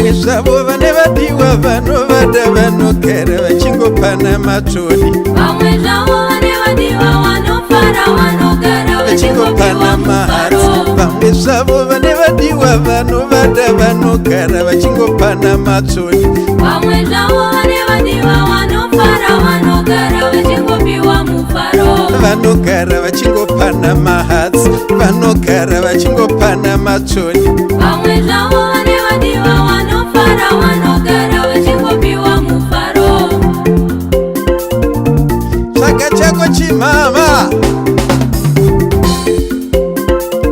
vamwe zvavo vane vadiwa vanovada vanogara vachingopana matsoni vachingopana mahatsi vamwe zvavo vane vadiwa vanovada vanogara vachingopana matsoni vanogara vachingopana mahatsi vanogara vachingopana matsoni tsvaga chako chimama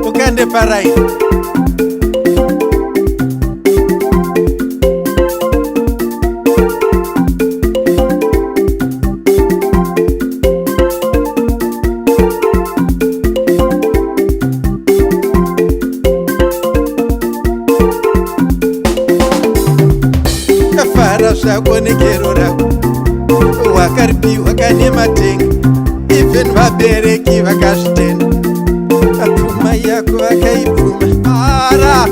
ukandeparai kafara zvako negero rako wakaripiwa kane matenga even vabereki vakazvitenda apfuma yako vakaipfuma ara